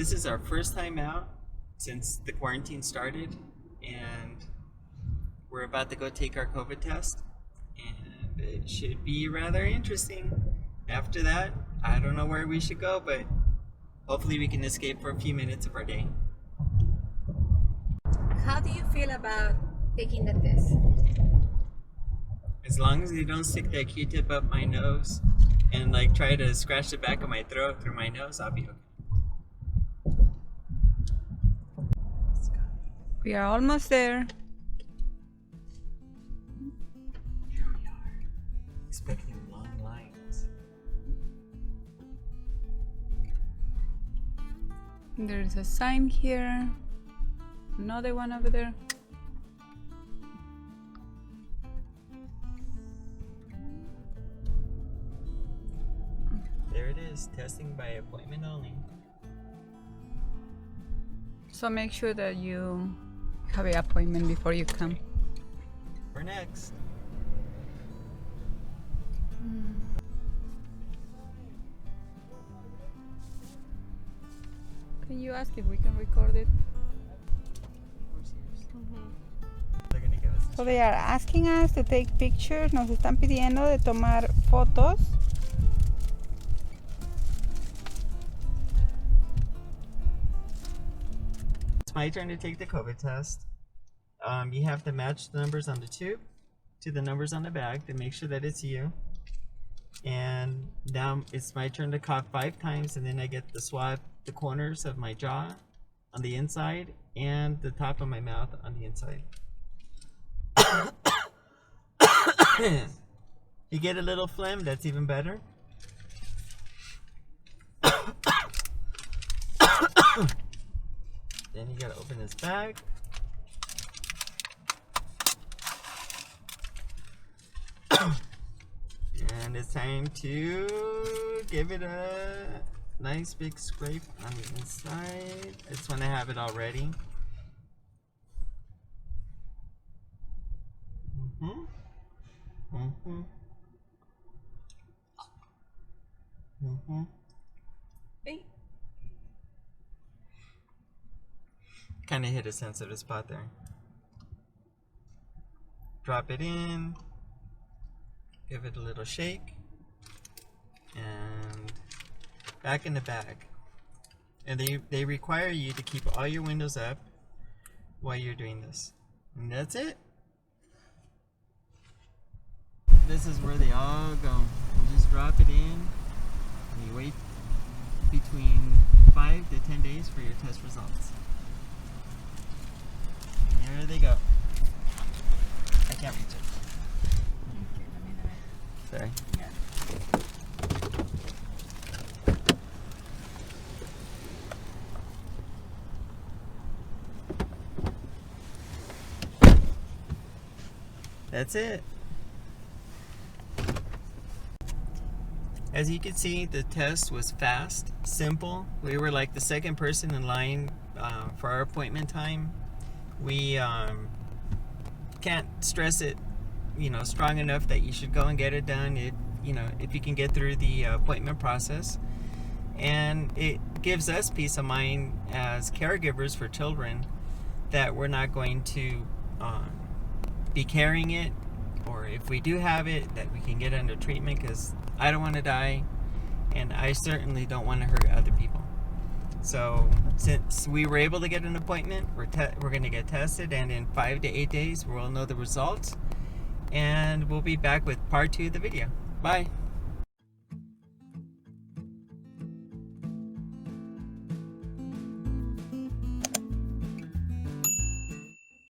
this is our first time out since the quarantine started, and we're about to go take our COVID test, and it should be rather interesting. After that, I don't know where we should go, but hopefully we can escape for a few minutes of our day. How do you feel about taking the test? As long as they don't stick that Q-tip up my nose and like try to scratch the back of my throat through my nose, I'll be okay. We are almost there. Here we are, expecting long lines. There's a sign here. Another one over there. There it is, testing by appointment only. So make sure that you have an appointment before you come. We're next. Can you ask if we can record it? They're gonna give us So they are asking us to take pictures. Nos están pidiendo de tomar fotos. It's my turn to take the COVID test. You have to match the numbers on the tube to the numbers on the bag to make sure that it's you. And now it's my turn to cough 5 times, and then I get to swab the corners of my jaw on the inside and the top of my mouth on the inside. You get a little phlegm, that's even better. Then you gotta open this bag. And it's time to give it a nice big scrape on the inside. I just want to have it all ready. Hey. Kind of hit a sensitive spot there. Drop it in. Give it a little shake. And back in the bag. And they require you to keep all your windows up while you're doing this. And that's it. This is where they all go. You just drop it in, and you wait between 5 to 10 days for your test results. And there they go. I can't reach it. Sorry. Yeah. That's it. As you can see, the test was fast, simple. We were like the second person in line for our appointment time. We can't stress it, strong enough that you should go and get it done. If you can get through the appointment process, and it gives us peace of mind as caregivers for children that we're not going to be carrying it, or if we do have it, that we can get under treatment, because I don't want to die, and I certainly don't want to hurt other people. So since we were able to get an appointment, we're going to get tested, and in 5 to 8 days we'll know the results, and we'll be back with part 2 of the video. Bye.